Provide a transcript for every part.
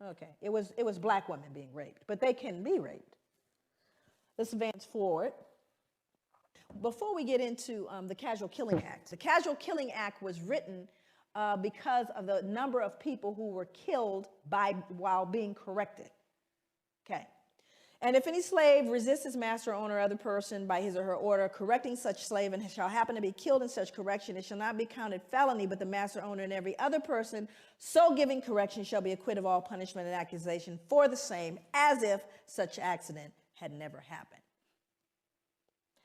Okay, it was black women being raped, but they can be raped. Let's advance forward. Before we get into the Casual Killing Act, the Casual Killing Act was written because of the number of people who were killed while being corrected. Okay. And if any slave resists his master, owner, or other person by his or her order, correcting such slave, and shall happen to be killed in such correction, it shall not be counted felony, but the master, owner, and every other person so giving correction shall be acquitted of all punishment and accusation for the same, as if such accident had never happened.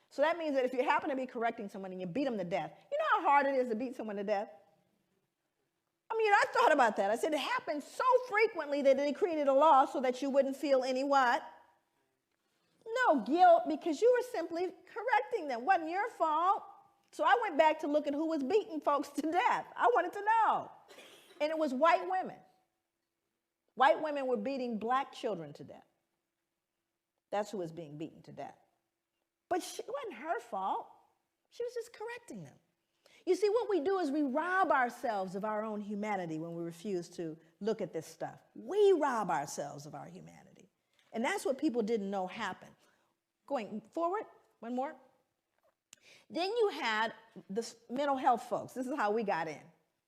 So that means that if you happen to be correcting someone and you beat them to death, you know how hard it is to beat someone to death? I mean, I thought about that. I said it happens so frequently that they created a law so that you wouldn't feel any what? No guilt, because you were simply correcting them. It wasn't your fault. So I went back to look at who was beating folks to death. I wanted to know. And it was white women. White women were beating black children to death. That's who was being beaten to death. But it wasn't her fault. She was just correcting them. You see, what we do is we rob ourselves of our own humanity when we refuse to look at this stuff. We rob ourselves of our humanity. And that's what people didn't know happened. Going forward, one more. Then you had the mental health folks. This is how we got in.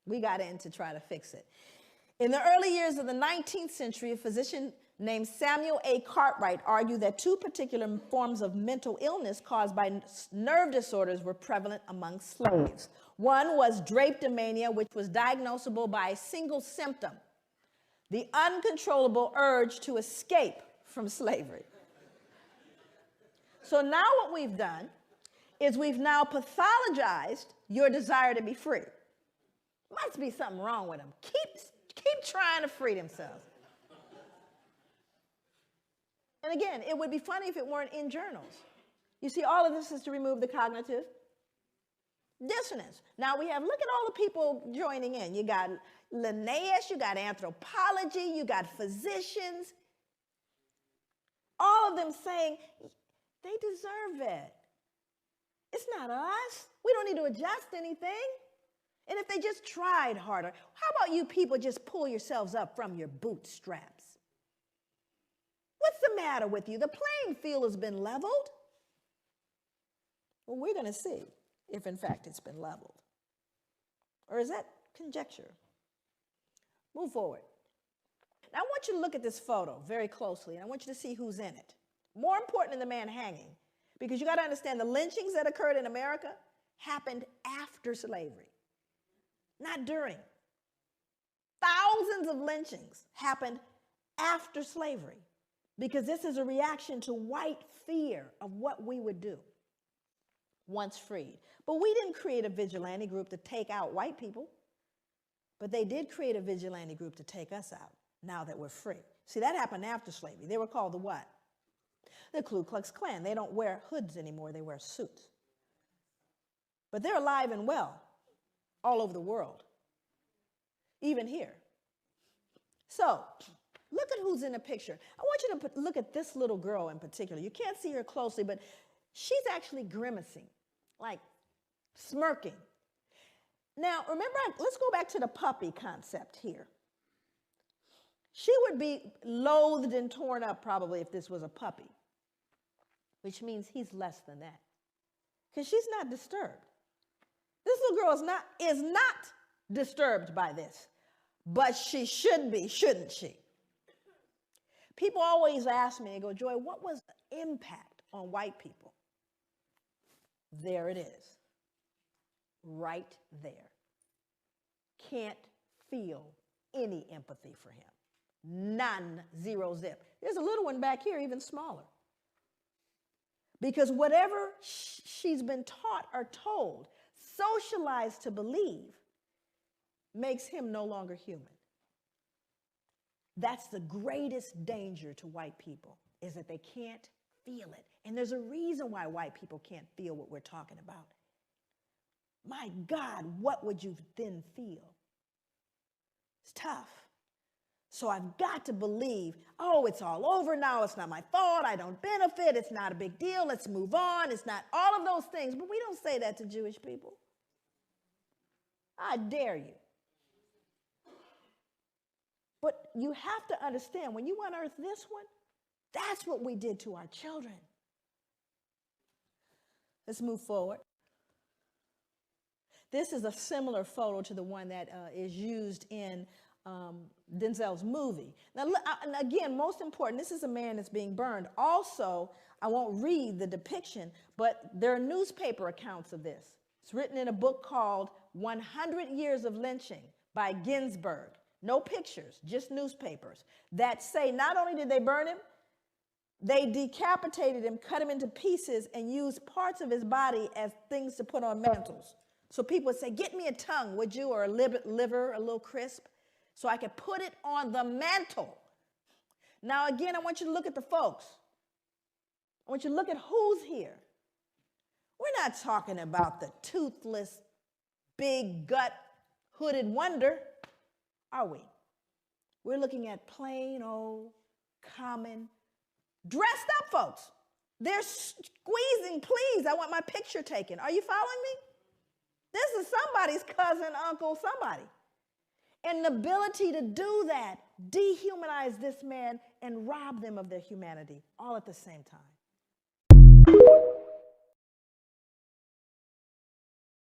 We got in to try to fix it. In the early years of the 19th century, a physician named Samuel A. Cartwright argued that two particular forms of mental illness caused by nerve disorders were prevalent among slaves. One was drapetomania, which was diagnosable by a single symptom, the uncontrollable urge to escape from slavery. So now what we've done is we've now pathologized your desire to be free. Must be something wrong with them. Keep trying to free themselves. And again, it would be funny if it weren't in journals. You see, all of this is to remove the cognitive dissonance. Now we have, look at all the people joining in. You got Linnaeus, you got anthropology, you got physicians. All of them saying, they deserve it. It's not us. We don't need to adjust anything. And if they just tried harder, how about you people just pull yourselves up from your bootstraps? What's the matter with you? The playing field has been leveled. Well, we're going to see if, in fact, it's been leveled. Or is that conjecture? Move forward. Now, I want you to look at this photo very closely, and I want you to see who's in it. More important than the man hanging, because you got to understand the lynchings that occurred in America happened after slavery, not during. Thousands of lynchings happened after slavery, because this is a reaction to white fear of what we would do once freed. But we didn't create a vigilante group to take out white people, but they did create a vigilante group to take us out now that we're free. See, that happened after slavery. They were called the what? The Ku Klux Klan. They don't wear hoods anymore. They wear suits. But they're alive and well all over the world, even here. So, look at who's in the picture. I want you to look at this little girl in particular. You can't see her closely, but she's actually grimacing, like smirking. Now, remember, let's go back to the puppy concept here. She would be loathed and torn up probably if this was a puppy, which means he's less than that, because she's not disturbed. This little girl is not disturbed by this, but she should be, shouldn't she? People always ask me, they go, Joy, what was the impact on white people? There it is, right there. Can't feel any empathy for him. None, zero, zip. There's a little one back here, even smaller. Because whatever she's been taught or told, socialized to believe, makes him no longer human. That's the greatest danger to white people, is that they can't feel it. And there's a reason why white people can't feel what we're talking about. My God, what would you then feel? It's tough. So I've got to believe, oh, it's all over now. It's not my fault. I don't benefit. It's not a big deal. Let's move on. It's not all of those things. But we don't say that to Jewish people. I dare you. But you have to understand, when you unearth this one, that's what we did to our children. Let's move forward. This is a similar photo to the one that is used in Denzel's movie. Now, and again, most important, this is a man that's being burned. Also, I won't read the depiction, but there are newspaper accounts of this. It's written in a book called 100 Years of Lynching by Ginsburg. No pictures, just newspapers that say not only did they burn him, they decapitated him, cut him into pieces, and used parts of his body as things to put on mantles. So people would say, get me a tongue, would you, or a liver, a little crisp, so I could put it on the mantle. Now, again, I want you to look at the folks. I want you to look at who's here. We're not talking about the toothless, big gut, hooded wonder, are we? We're looking at plain old, common, dressed up folks. They're squeezing, please, I want my picture taken. Are you following me? This is somebody's cousin, uncle, somebody. And the ability to do that, dehumanize this man and rob them of their humanity, all at the same time.